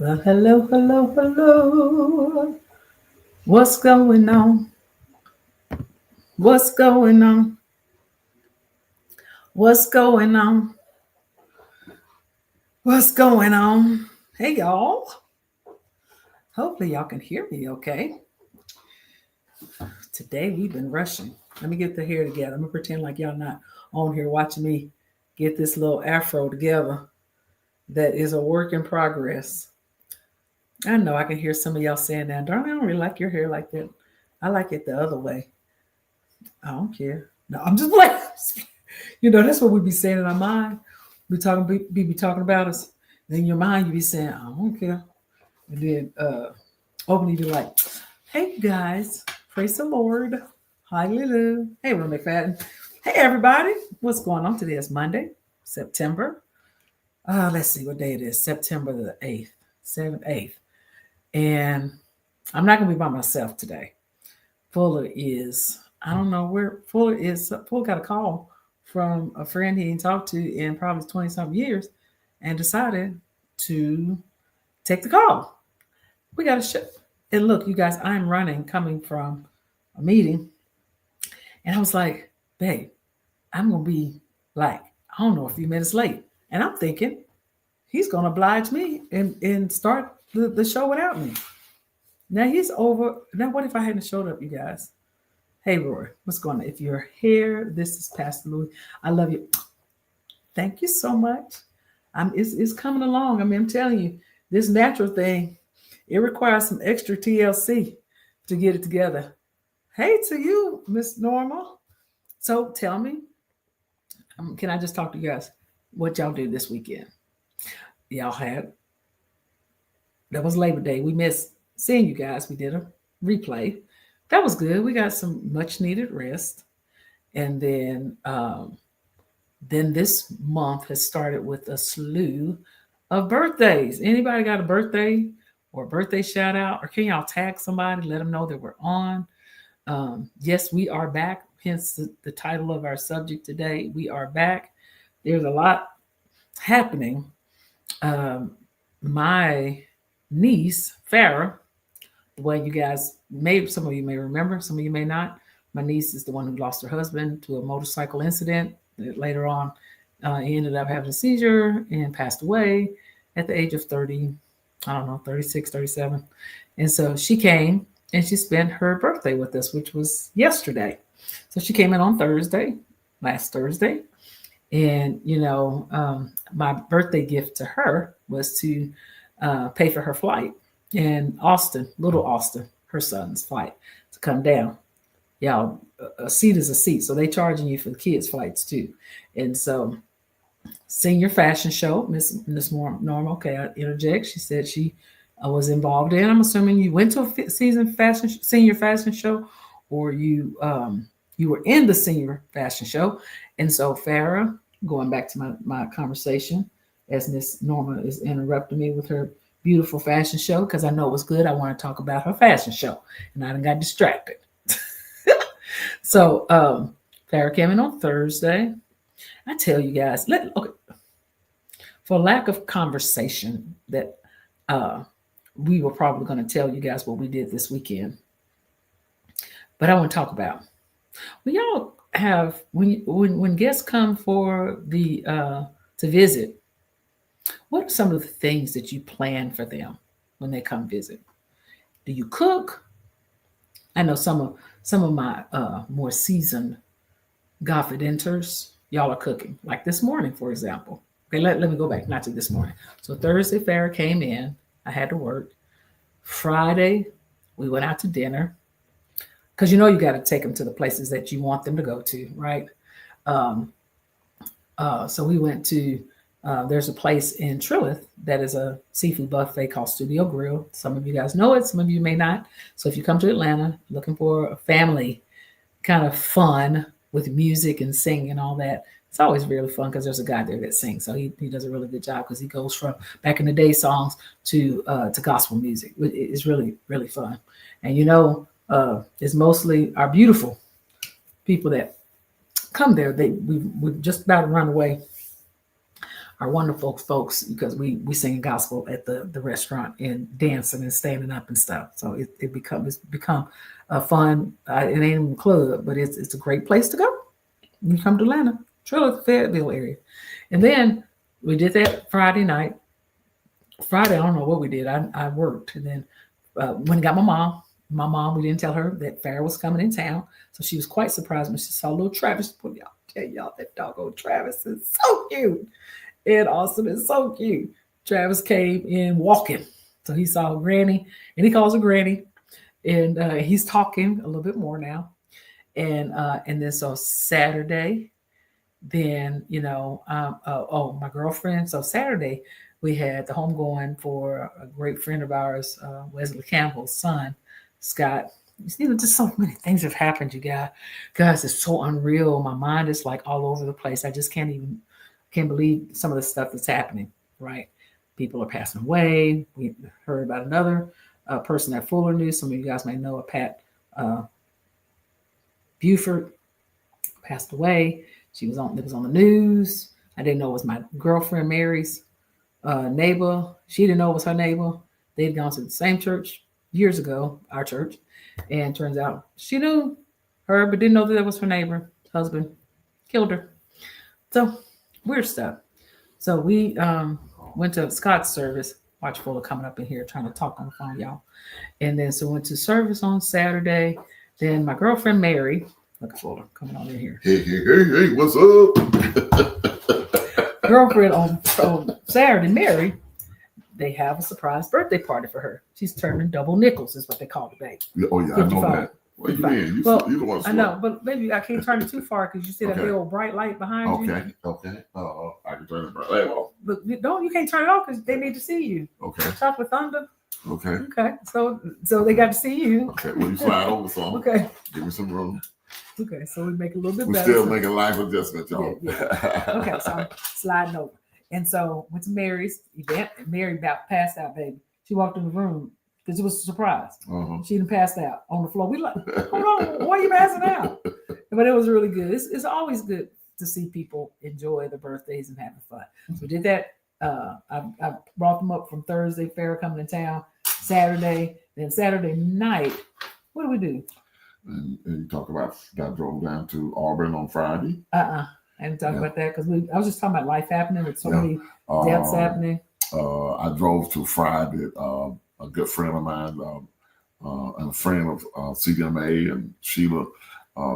Well, hello, hello, hello. What's going on? What's going on? What's going on? What's going on? Hey, y'all. Hopefully, y'all can hear me okay. Today, we've been rushing. Let me get the hair together. I'm going to pretend like y'all not on here watching me get this little afro together that is a work in progress. I know I can hear some of y'all saying that, darling, I don't really like your hair like that. I like it the other way. I don't care. No, I'm just like, that's what we be saying in our mind. We be talking about us. And in your mind, you be saying, I don't care. And then openly be like, hey guys, praise the Lord. Hallelujah. Hey, Ron McFadden. Hey everybody. What's going on? Today is Monday, September. Let's see what day it is. September the 8th. 7th, 8th. And I'm not gonna be by myself today. Fuller is, I don't know where Fuller is. Fuller got a call from a friend he ain't talked to in probably 20 something years and decided to take the call. We got to show. And look, you guys, I'm running coming from a meeting. And I was like, babe, I'm going to be like, I don't know, a few minutes late. And I'm thinking, he's going to oblige me and start the show without me. Now he's over. Now, what if I hadn't showed up, you guys? Hey, Roy, what's going on? If you're here, this is Pastor Louis. I love you. Thank you so much. It's coming along. I mean, I'm telling you, this natural thing, it requires some extra TLC to get it together. Hey to you, Miss Normal. So tell me, can I just talk to you guys? What y'all do this weekend? Y'all had, that was Labor Day. We missed seeing you guys. We did a replay. That was good. We got some much needed rest. And then this month has started with a slew of birthdays. Anybody got a birthday or a birthday shout out? Or can y'all tag somebody, let them know that we're on? Yes, we are back. Hence the title of our subject today. We are back. There's a lot happening. My niece, Farah, the way you guys some of you may remember, some of you may not. My niece is the one who lost her husband to a motorcycle incident. Later on, he ended up having a seizure and passed away at the age of 30, I don't know, 36, 37. And so she came and she spent her birthday with us, which was yesterday. So she came in on Thursday, last Thursday. And, my birthday gift to her was to pay for her flight in Austin, little Austin, her son's flight to come down. Y'all, a seat is a seat, so they charging you for the kids' flights too. And so, senior fashion show, Miss Normal. Okay, I interject. She said she was involved in. I'm assuming you went to a senior fashion show, or you were in the senior fashion show. And so, Farah, going back to my conversation, as Miss Norma is interrupting me with her beautiful fashion show, because I know it was good. I want to talk about her fashion show, and I done got distracted. So Farrah came in on Thursday. I tell you guys, okay, for lack of conversation, that we were probably going to tell you guys what we did this weekend. But I want to talk about when y'all have when guests come for the to visit. What are some of the things that you plan for them when they come visit? Do you cook? I know some of my more seasoned Godfidenters, y'all are cooking. Like this morning, for example. Okay, let me go back, not to this morning. So Thursday, Farrah came in. I had to work. Friday, we went out to dinner. Because you got to take them to the places that you want them to go to, right? Um, so we went to, there's a place in Trillith that is a seafood buffet called Studio Grill. Some of you guys know it, some of you may not. So if you come to Atlanta looking for a family kind of fun with music and singing and all that, it's always really fun because there's a guy there that sings. So he does a really good job because he goes from back in the day songs to gospel music. It's really, really fun. And it's mostly our beautiful people that come there. We just about run away are wonderful folks because we sing gospel at the restaurant and dancing and standing up and stuff. So it's become a fun. It ain't even a club, but it's a great place to go. You come to Atlanta, Trilla, Fayetteville area, and then we did that Friday night. Friday, I don't know what we did. I worked, and then went and got my mom. My mom, we didn't tell her that Farrah was coming in town, so she was quite surprised when she saw little Travis. Put y'all tell y'all that doggone Travis is so cute. And Austin is so cute. Travis came in walking, so he saw Granny, and he calls her Granny, and he's talking a little bit more now. And then so Saturday, then my girlfriend. So Saturday we had the homegoing for a great friend of ours, Wesley Campbell's son, Scott. Just so many things have happened, you guys. It's so unreal. My mind is like all over the place. I just can't believe some of the stuff that's happening. Right, people are passing away. We heard about another person that Fuller knew. Some of you guys may know a Pat Buford passed away. It was on the news. I didn't know it was my girlfriend Mary's neighbor. She didn't know it was her neighbor. They'd gone to the same church years ago, our church, and turns out she knew her, but didn't know that was her neighbor. Husband killed her. So weird stuff. So we went to Scott's service. Watch Fuller coming up in here trying to talk on the phone, y'all. And then so went to service on Saturday. Then my girlfriend Mary, look Fuller coming on in here. Hey, what's up? Girlfriend on Saturday, Mary, they have a surprise birthday party for her. She's turning double nickels, is what they call the baby. Oh yeah, 55. I know that. What do you mean? You don't want to. I know, but maybe I can't turn it too far because you see that little bright light behind you. Okay. I can turn the bright light off. But no, you can't turn it off because they need to see you. Okay. Chocolate Thunder. Okay. So they got to see you. Okay. Well, you slide over some. Okay. Give me some room. Okay, so we make a little bit better. We're still making life adjustments, y'all. Yeah. Okay, so I'm sliding over. And so went to Mary's event. Mary about passed out, baby. She walked in the room because it was a surprise. She didn't pass out on the floor. We like, hold on, why are you passing out? But it was really good. It's always good to see people enjoy the birthdays and having fun. So we did that. I brought them up from Thursday, Farrah coming to town, Saturday. Then Saturday night, what do we do? And you talk about that drove down to Auburn on Friday. I didn't talk about that because I was just talking about life happening with so many deaths happening. I drove to Friday. A good friend of mine and a friend of CDMA and Sheila,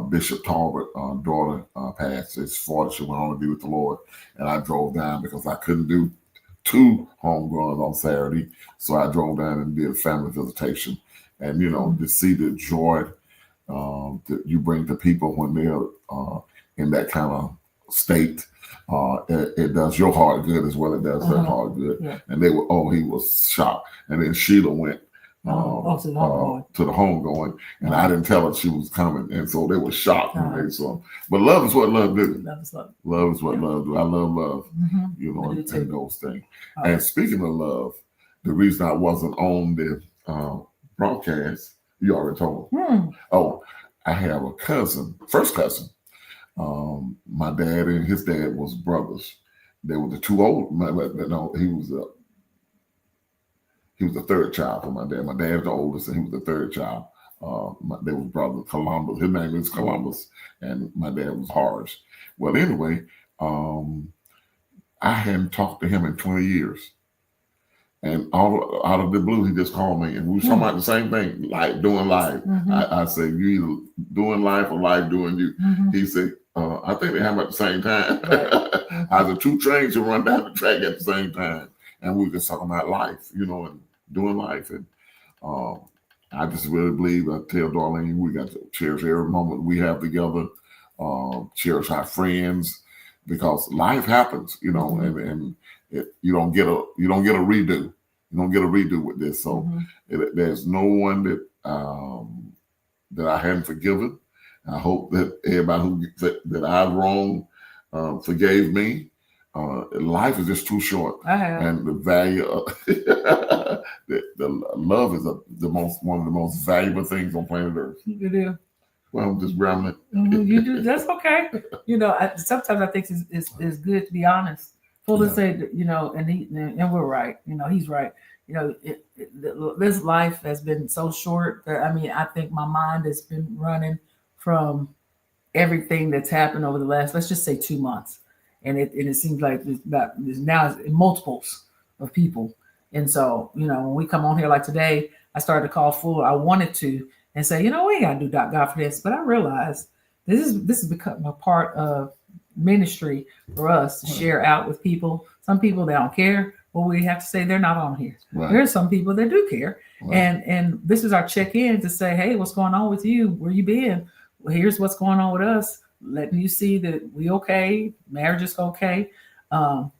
Bishop Talbot, daughter, passed. It's 40. She went on to be with the Lord. And I drove down because I couldn't do 2 homegrowns on Saturday. So I drove down and did a family visitation. And, to see the joy that you bring to people when they're in that kind of state, it does your heart good as well. It does their heart good. Yeah. And they were, he was shocked. And then Sheila went to the homegoing, and I didn't tell her she was coming, and so they were shocked when they saw. But love is what love do. Love is what love do. I love love, and those things. And speaking of love, the reason I wasn't on the broadcast, you already told me. Oh, I have a cousin, first cousin. My dad and his dad was brothers. They were the 2 old. No, he was the 3rd child for my dad. My dad's the oldest, and he was the 3rd child. They were brothers. Columbus. His name is Columbus, and my dad was Horace. Well, anyway, I hadn't talked to him in 20 years. And all out of the blue, he just called me, and we were talking about the same thing, like doing life. I said, you either doing life or life doing you. He said, I think they happen at the same time. I said, 2 trains should run down the track at the same time. And we were just talking about life, and doing life. And I just really believe, I tell Darlene, we got to cherish every moment we have together, cherish our friends, because life happens, and you don't get a redo. You don't get a redo with this. So there's no one that I hadn't forgiven. I hope that everybody that I've wronged forgave me. Life is just too short, and the value of the love is one of the most valuable things on planet Earth. You do. Well, I'm just rambling. You do. That's okay. Sometimes I think it's good to be honest Fuller said, you know, and we're right. You know, he's right. You know, this life has been so short that I mean, I think my mind has been running from everything that's happened over the last, let's just say, 2 months, and it seems like there's now multiples of people, and so you know when we come on here like today, I started to call Fuller. I wanted to and say, you know, we ain't gotta do GodFidence, but I realized this has become a part of ministry for us to share out with people. Some people they don't care what we have to say; they're not on here. Right. There are some people that do care, Right. and this is our check in to say, hey, what's going on with you? Where you been? Well, here's what's going on with us, letting you see that we okay, marriage is okay,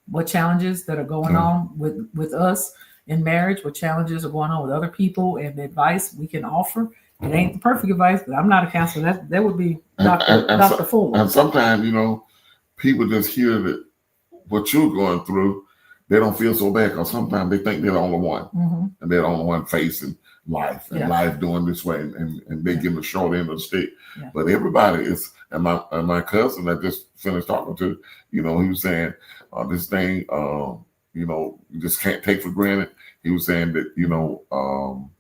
what challenges that are going on with us in marriage, what challenges are going on with other people, and the advice we can offer. It ain't the perfect advice, but I'm not a counselor. That would be Dr. Fuller. And sometimes, you know, people just hear that what you're going through, they don't feel so bad because sometimes they think they're the only one, and they're the only one facing life and life doing this way, and they give them the short end of the stick. Yeah. But everybody is, and my cousin that just finished talking to, you know, he was saying this thing, you know, you just can't take for granted. He was saying that, you know,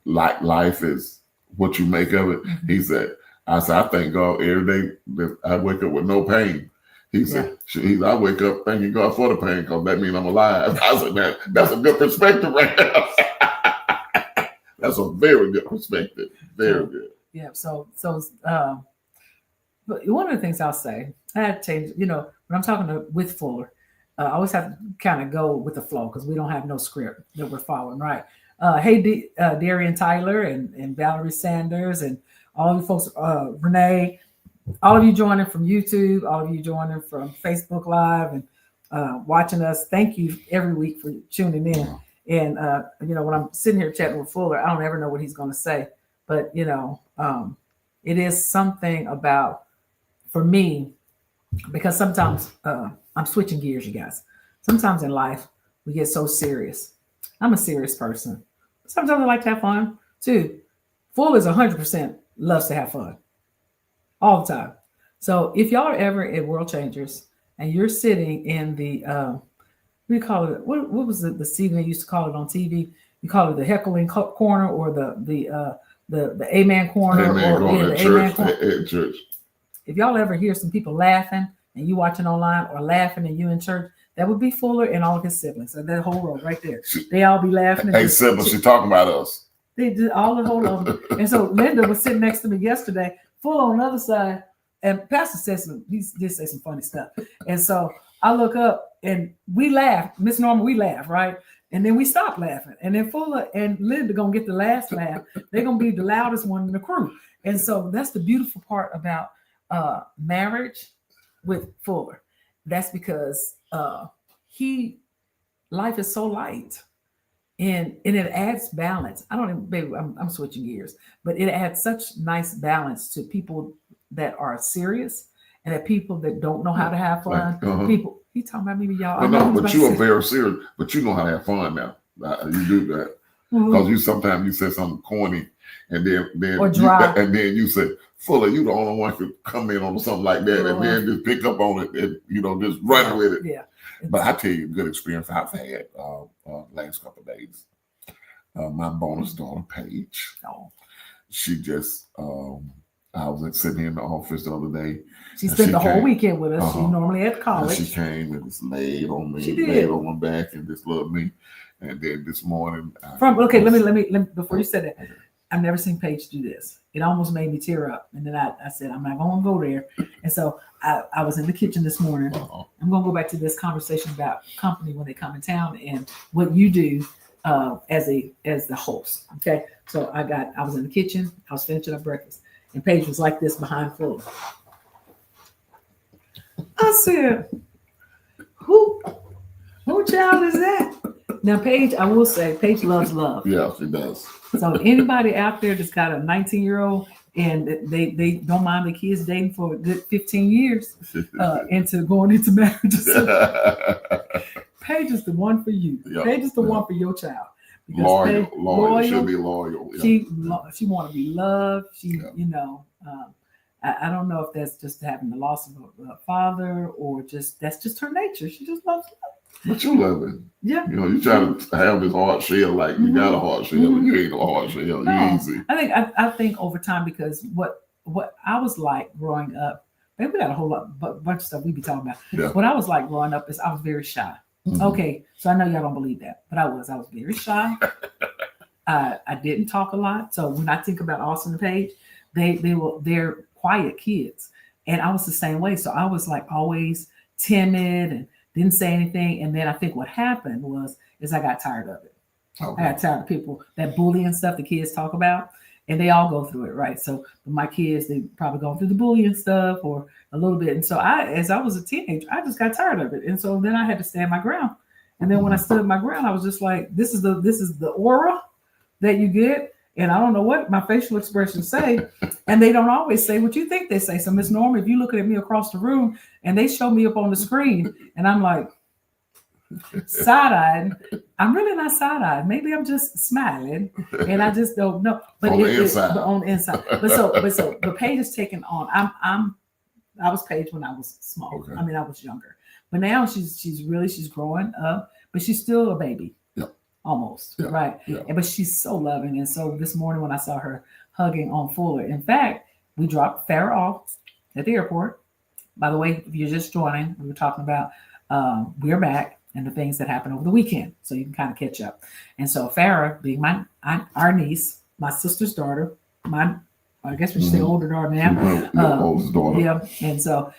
like life is what you make of it. He said, I thank God every day that I wake up with no pain. He said, I wake up thanking God for the pain because that means I'm alive. I said, man, that's a good perspective right now. That's a very good perspective. Very good. Yeah. So, but one of the things I'll say, I had to change, you know, when I'm talking with Fuller, I always have to kind of go with the flow because we don't have no script that we're following, right? Hey, Darian Tyler and Valerie Sanders and all you folks, Renee, all of you joining from YouTube, all of you joining from Facebook Live and watching us. Thank you every week for tuning in. And, you know, when I'm sitting here chatting with Fuller, I don't ever know what he's going to say. But, you know, it is something about, for me, because sometimes I'm switching gears, you guys. Sometimes in life, we get so serious. I'm a serious person. Sometimes I like to have fun, too. Fuller is 100% loves to have fun all the time. So if y'all are ever at World Changers and you're sitting in the we call it, what was the seating they used to call it on TV? You call it the heckling corner or the amen corner at church. If y'all ever hear some people laughing and you watching online or laughing and you in church, that would be Fuller and all of his siblings. So that whole row right there, they all be laughing. Hey, siblings, she talking about us. They did all the whole of them. And so Linda was sitting next to me yesterday, Fuller on the other side, and Pastor said he did say some funny stuff. And so I look up and we laugh. Miss Norma, we laugh, right? And then we stop laughing. And then Fuller and Linda gonna get the last laugh. They're gonna be the loudest one in the crew. And so that's the beautiful part about marriage with Fuller. That's because life is so light. And it adds balance. Baby, I'm switching gears, but it adds such nice balance to people that are serious and that people that don't know how to have fun. People, he talking about me, y'all. No, but you are very serious, but you know how to have fun now. You do that because you sometimes you say something corny, and then or dry, and then you say, Fuller, you the only one could come in on something like that, and then just pick up on it and just run with it. Yeah. But I tell you, good experience I've had last couple of days. My bonus daughter, Paige, she just, I was sitting in the office the other day. She spent the whole weekend with us. She's normally at college. And she came and just laid on me, laid on my back, and just loved me. And then this morning, let me before you said that, I've never seen Paige do this. It almost made me tear up. And then I said, I'm not going to go there. And so I was in the kitchen this morning. I'm going to go back to this conversation about company when they come in town and what you do as the host. Okay. So I was in the kitchen. I was finishing up breakfast. And Paige was like this behind Fuller. I said, who child is that? Now, Paige, I will say, Paige loves love. Yeah, she does. So anybody out there that's got a 19-year-old and they don't mind the kids dating for a good 15 years into going into marriage, Paige is the one for you. Yep. Paige is the one for your child. Loyal. She'll be loyal. Yeah. She want to be loved. She, I don't know if that's just having the loss of a father or that's just her nature. She just loves love. But you love it. Yeah. You know, you try to have this hard shell, like you got a hard shell, but you ain't no hard shell. No, You easy. I think over time, because what I was like growing up, maybe we got a whole bunch of stuff we be talking about. Yeah. What I was like growing up is I was very shy. Okay, so I know y'all don't believe that, but I was very shy. I didn't talk a lot. So when I think about Austin and Paige, they're quiet kids, and I was the same way. So I was like always timid and didn't say anything. And then I think what happened is I got tired of it. Okay. I got tired of people, that bullying stuff the kids talk about, and they all go through it, right? So my kids, they probably going through the bullying stuff or a little bit. And so as I was a teenager, I just got tired of it. And so then I had to stand my ground. And then when I stood my ground, I was just like, this is the aura that you get. And I don't know what my facial expressions say. And they don't always say what you think they say. So Miss Norma, if you're looking at me across the room and they show me up on the screen and I'm like side-eyed, I'm really not side-eyed. Maybe I'm just smiling and I just don't know. But on the inside. But on the inside. But Paige is taking on. I was Paige when I was small. Okay. I mean, I was younger. But now she's growing up, but she's still a baby. Almost, right? Yeah. But she's so loving. And so this morning when I saw her hugging on Fuller, in fact, we dropped Farrah off at the airport. By the way, if you're just joining, we were talking about We're Back and the things that happened over the weekend. So you can kind of catch up. And so Farrah, being our niece, my sister's daughter, I guess we should say older daughter now. Oldest daughter. Yeah. And so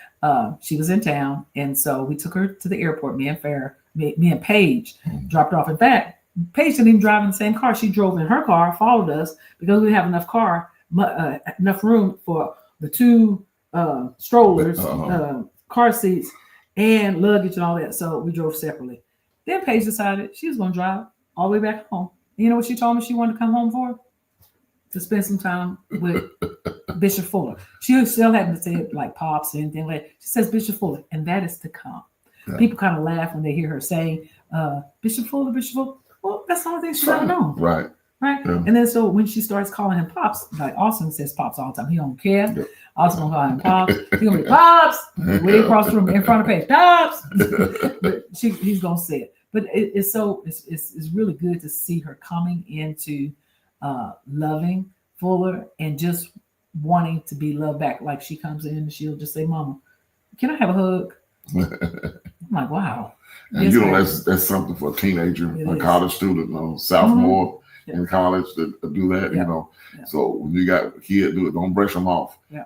she was in town. And so we took her to the airport, me and Paige dropped off. In fact, Paige didn't even drive in the same car. She drove in her car, followed us because we didn't have enough room for the two strollers, car seats, and luggage and all that. So we drove separately. Then Paige decided she was going to drive all the way back home. You know what she told me she wanted to come home for? To spend some time with Bishop Fuller. She still hadn't said like Pops or anything like that. She says Bishop Fuller, and that is to come. Yeah. People kind of laugh when they hear her saying Bishop Fuller. Well, that's the only thing she's ever known. Right. Yeah. And then so when she starts calling him Pops, like Austin says Pops all the time. He don't care. Yeah. Austin gonna call him Pops. He's gonna be Pops way across the room in front of Paige. Pops. But he's gonna say it. But it's really good to see her coming into loving Fuller and just wanting to be loved back. Like she comes in and she'll just say, "Mama, can I have a hug?" I'm like, wow. And yes, that's something for a teenager, a college student, sophomore in college to do that, you know. Yeah. So when you got a kid, don't brush them off. Yeah.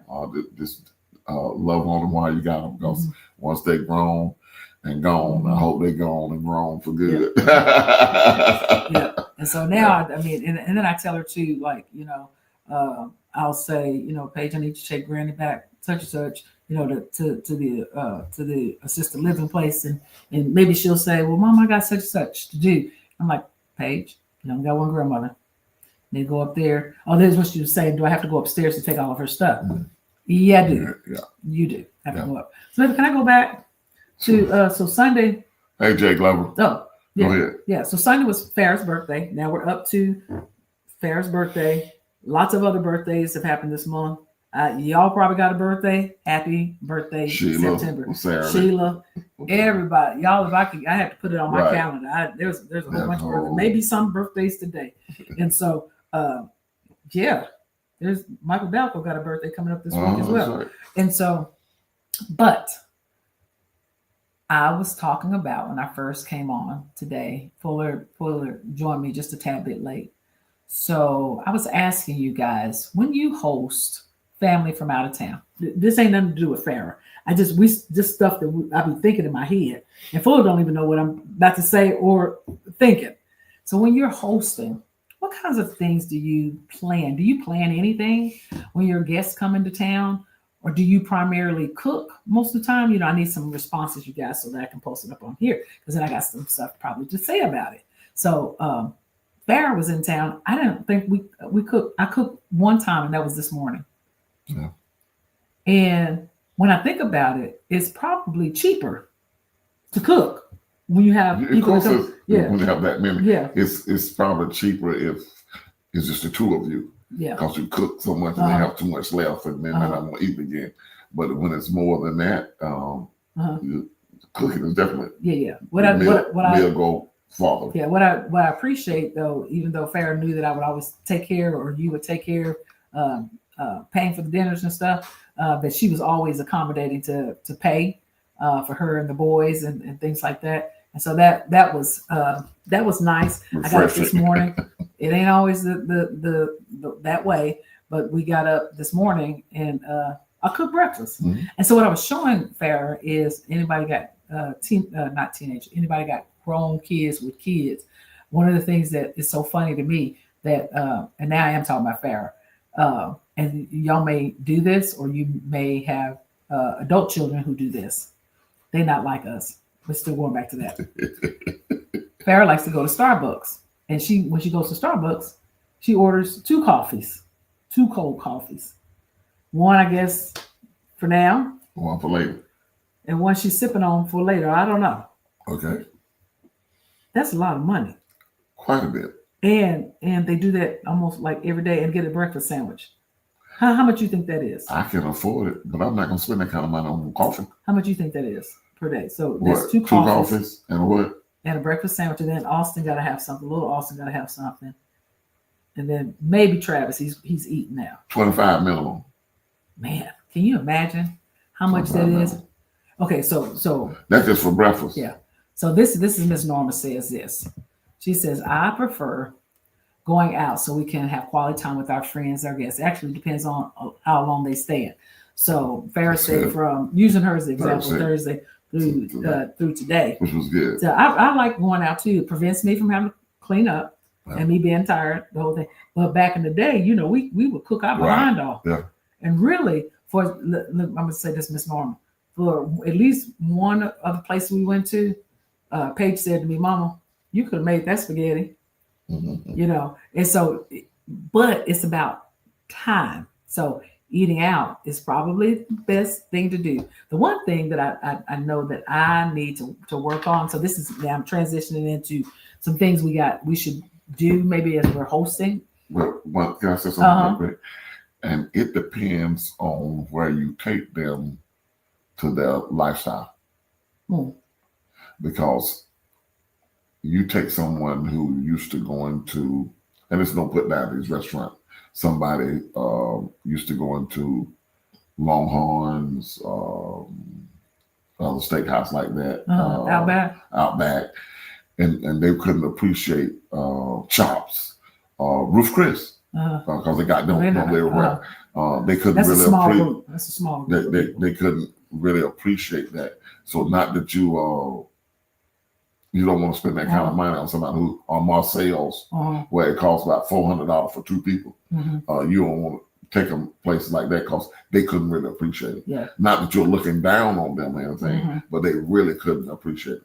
Just love on them while you got them, because once they're grown and gone, I hope they're gone and grown for good. Yeah. And so now, I mean, and then I tell her too, like, you know, I'll say, you know, Paige, I need to take Granny back, such and such, you know, to the assisted living place, and maybe she'll say, well, Mom, I got such and such to do. I'm like, Paige, you know, I got one grandmother. They go up there. Oh, there's what she was saying. Do I have to go upstairs to take all of her stuff? Yeah, I do. Yeah. You do have to go up. So maybe can I go back to so Sunday? Hey, Jay Glover. Oh, yeah. Go ahead. Yeah. So Sunday was Farrah's birthday. Now we're up to Farrah's birthday. Lots of other birthdays have happened this month. Y'all probably got a birthday. Happy birthday, Sheila, September. Sarah. Sheila, everybody. Y'all, I had to put it on my calendar. There's a whole bunch of birthdays. Maybe some birthdays today. And so, there's Michael Balco got a birthday coming up this week as well. Right. And so, but I was talking about when I first came on today, Fuller joined me just a tad bit late. So I was asking you guys, when you host family from out of town, this ain't nothing to do with Farrah. Just stuff that I be thinking in my head, and Fuller don't even know what I'm about to say or thinking. So when you're hosting, what kinds of things do you plan? Do you plan anything when your guests come into town, or do you primarily cook most of the time? You know, I need some responses, you guys, so that I can post it up on here, because then I got some stuff probably to say about it. So Farrah was in town. I didn't think we cooked. I cooked one time, and that was this morning. Yeah. And when I think about it, it's probably cheaper to cook when you have people. When you have that many, it's probably cheaper if it's just the two of you. Yeah. because you cook so much and they have too much left, and then I don't want to eat it again. But when it's more than that, cooking is definitely What I go farther. Yeah, what I appreciate though, even though Farrah knew that I would always take care, or you would take care, paying for the dinners and stuff, that she was always accommodating to pay for her and the boys and things like that. And so that was nice. I got up this morning. It ain't always the that way, but we got up this morning and I cooked breakfast. And so what I was showing Farrah is anybody got not teenage, anybody got grown kids with kids. One of the things that is so funny to me that and now I am talking about Farrah, and y'all may do this, or you may have adult children who do this. They're not like us. We're still going back to that. Farrah likes to go to Starbucks, and when she goes to Starbucks, she orders 2 coffees, 2 cold coffees. One, I guess, for now. One for later. And one she's sipping on for later. I don't know. Okay. That's a lot of money. Quite a bit. And they do that almost like every day and get a breakfast sandwich. How much you think that is? I can afford it, but I'm not going to spend that kind of money on coffee. How much you think that is per day? So what? That's 2 2 coffees and what? And a breakfast sandwich. And then Austin got to have something. Little Austin got to have something. And then maybe Travis, he's eating now. 25 minimum. Man, can you imagine how much that is? Minimum. Okay, so that's just for breakfast. Yeah. So this is Miss Norma says this. She says, I prefer going out so we can have quality time with our friends, our guests. It actually depends on how long they stay in. So Farrah said from using her as an example, Thursday through today. Which was good. So I like going out too. It prevents me from having to clean up and me being tired, the whole thing. But back in the day, we would cook our behind off. Yeah. And really, I'm going to say this, Miss Norma, for at least one of the places we went to, Paige said to me, Mama, you could have made that spaghetti. And so, but it's about time. So eating out is probably the best thing to do. The one thing that I know that I need to work on. So this is now I'm transitioning into some things we should do maybe as we're hosting. Well, can I say something real quick? And it depends on where you take them to their lifestyle. Because you take someone who used to going to, and it's no put down these restaurants. Somebody used to go into Longhorns, a steakhouse like that, Outback, and they couldn't appreciate Chops, Ruth Chris, because they got them everywhere. They couldn't really appreciate. That's a small group. They couldn't really appreciate that. So not that you don't want to spend that kind of money on somebody who on Marseille's, where it costs about $400 for 2 people. You don't want to take them places like that because they couldn't really appreciate it. Yeah. Not that you're looking down on them or anything, but they really couldn't appreciate it.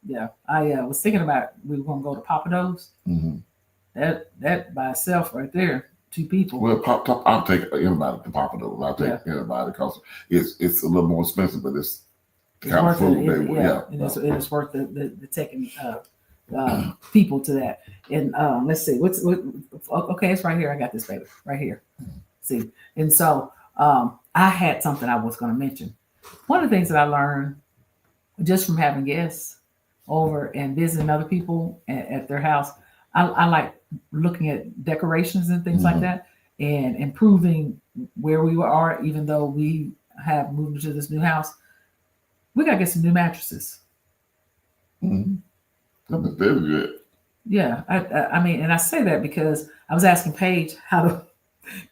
Yeah. I was thinking about we were going to go to Papados. That by itself right there, 2 people. Well, I'll take anybody to Papados. I'll take anybody because it's a little more expensive, but it's kind of food it is worth the taking people to that. And let's see, okay, it's right here. I got this baby right here. See, and so I had something I was going to mention. One of the things that I learned just from having guests over and visiting other people at their house, I like looking at decorations and things like that and improving where we are, even though we have moved into this new house. We gotta get some new mattresses. That's very good. Yeah, I mean, and I say that because I was asking Paige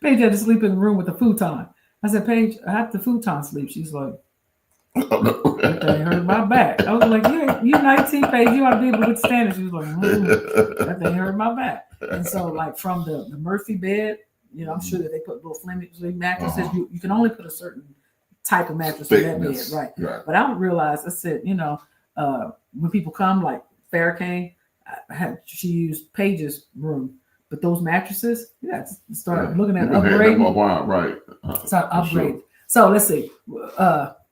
Paige had to sleep in the room with the futon. I said, Paige, how did the futon sleep? She's like, that thing hurt my back. I was like, you're 19, Paige, you ought to be able to withstand it. She was like, that thing hurt my back. And so, like from the Murphy bed, I'm sure that they put little flimsy mattresses. You can only put a certain type of mattress in that bed, right? But I don't realize. I said, when people come, like Farrah came, she used Paige's room, but those mattresses, start looking at upgrading. Right. Start upgrade. Sure. So let's see.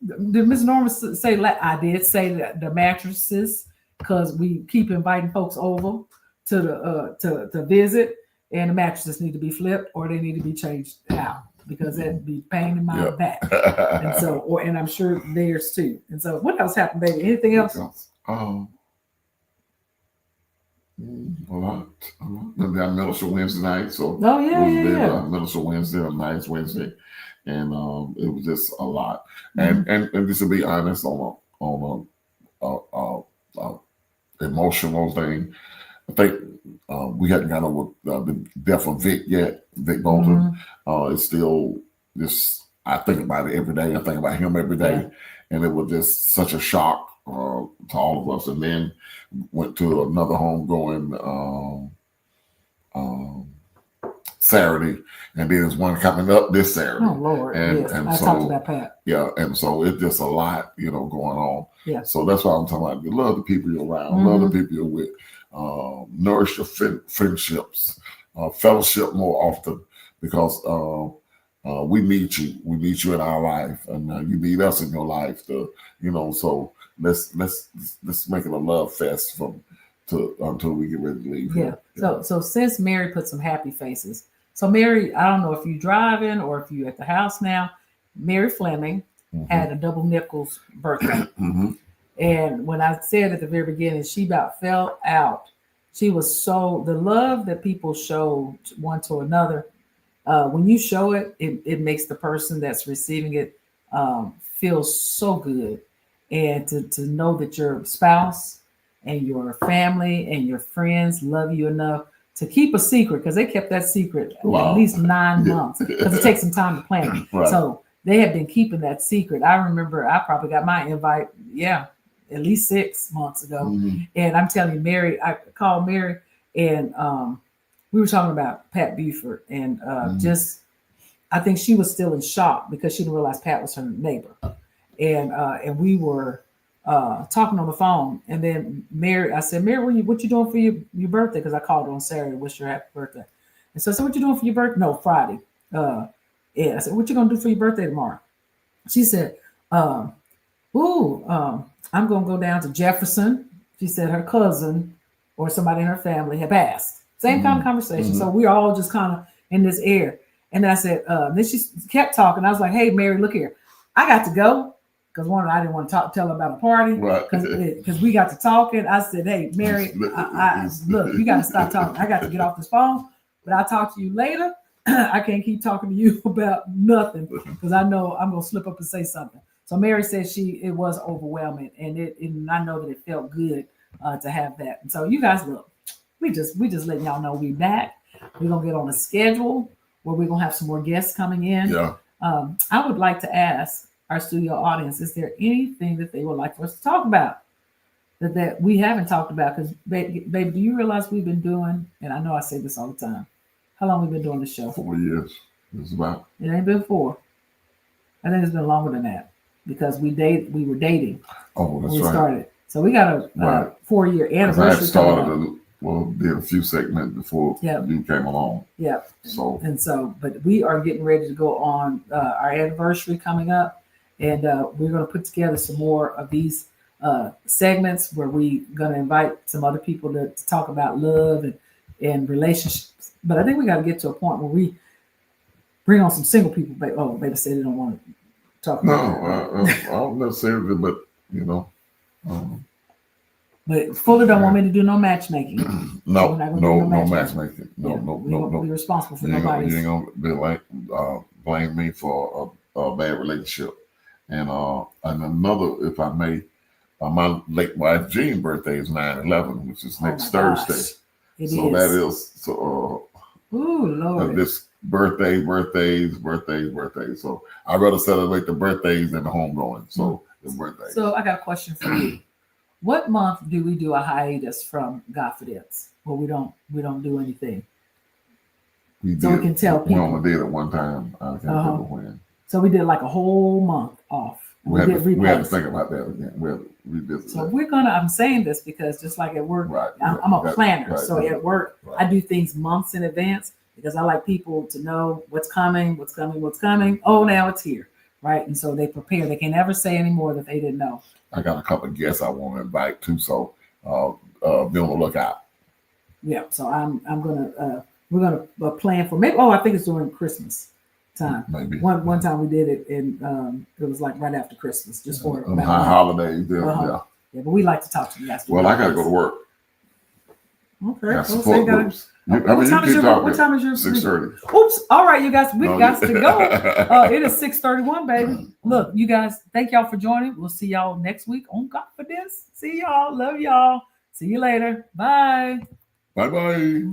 Did Ms. Norma say? I did say that the mattresses, because we keep inviting folks over to visit, and the mattresses need to be flipped or they need to be changed out because that'd be pain in my Yeah. back. And so, and I'm sure theirs too. And so, what else happened, baby? Anything else? A lot. We got Minister Wednesday night, so Oh yeah. Minister Wednesday, a nice Wednesday, and it was just a lot. And just to be honest, on a emotional thing, I think we hadn't got over the death of Vic yet. Vic Bolton. It's still just, I think about it every day. I think about him every day, and it was just such a shock to all of us. And then went to another homegoing Saturday, and then there's one coming up this Saturday. Oh Lord, and I so, talked to that Pat. Yeah, and so it's just a lot, going on. Yeah. So that's why I'm talking about. You love the people you're around, love the people you're with, nourish your friendships, fellowship more often, because we need you. We need you in our life, and you need us in your life. So let's make it a love fest until we get ready to leave. Yeah. So since Mary put some happy faces, so Mary, I don't know if you're driving or if you're at the house now. Mary Fleming had a double nickels birthday, and when I said at the very beginning, she about fell out. She was the love that people showed one to another. When you show it, it makes the person that's receiving it feel so good, and to know that your spouse and your family and your friends love you enough to keep a secret, because they kept that secret at least 9 months, because it takes some time to plan it. Right. So they have been keeping that secret. I remember I probably got my invite, at least 6 months ago. And I'm telling you, Mary, I called Mary, and we were talking about Pat Buford, and I think she was still in shock because she didn't realize Pat was her neighbor. And we were talking on the phone, and then Mary, I said, Mary, what you doing for your birthday? Because I called her on Saturday, wish her happy birthday. And so I said, what you doing for your birthday? No, Friday. I said, what you gonna do for your birthday tomorrow? She said, I'm gonna go down to Jefferson. She said her cousin or somebody in her family had passed. Same kind of conversation. So we all just kind of in this air. And then I said, then she kept talking. I was like, hey, Mary, look here. I got to go. Because I didn't want to tell her about a party, because we got to talking. I said, hey, Mary, look, you got to stop talking. I got to get off this phone, but I'll talk to you later. I can't keep talking to you about nothing, because I know I'm going to slip up and say something. So Mary said it was overwhelming, and I know that it felt good to have that. And so you guys, look, we just letting y'all know we're back. We're going to get on a schedule where we're going to have some more guests coming in. Yeah. I would like to ask our studio audience, is there anything that they would like for us to talk about that we haven't talked about? Because, baby, do you realize we've been doing, and I know I say this all the time, how long we've been doing the show? 4 years. It's about. It ain't been 4. I think it's been longer than that, because we were dating. Oh, that's when we right. started. So we got a 4-year anniversary. I had started did a few segments before you came along. Yeah. But we are getting ready to go on our anniversary coming up. And we're going to put together some more of these segments where we're going to invite some other people to talk about love and relationships. But I think we got to get to a point where we bring on some single people. Baby said they don't want to talk about that. I don't necessarily, but but Fuller don't want me to do no matchmaking. No matchmaking. No. Be responsible for nobody. You ain't gonna be blame me for a bad relationship. And another, if I may, my late wife Jean's birthday is 9/11, which is next Thursday. That is ooh, Lord. This birthdays. So I'd rather celebrate the birthdays than the homegoing. So the birthdays. So I got a question for you. What month do we do a hiatus from GodFidence where we don't do anything? We can tell people. We only did it one time. I can't remember when. So we did like a whole month off. We had to think about that again. We have to revisit that. I'm saying this because just like at work, I'm a planner. At work, I do things months in advance because I like people to know what's coming. Oh, now it's here, right? And so they prepare. They can never say any more that they didn't know. I got a couple of guests I want to invite too, so be on the lookout. Yeah, so I'm gonna we're gonna plan for maybe. Oh, I think it's during Christmas time. Maybe One time we did it, and it was like right after Christmas, just for on high holidays. Yeah, Uh-huh. Yeah, but we like to talk to you guys. Well, I gotta go to work. Okay. Got support groups. What time is your 6:30? Oops. All right, you guys, we've got to go. It is 6:31, baby. Look, you guys, thank y'all for joining. We'll see y'all next week on GodFidence. See y'all. Love y'all. See you later. Bye. Bye-bye.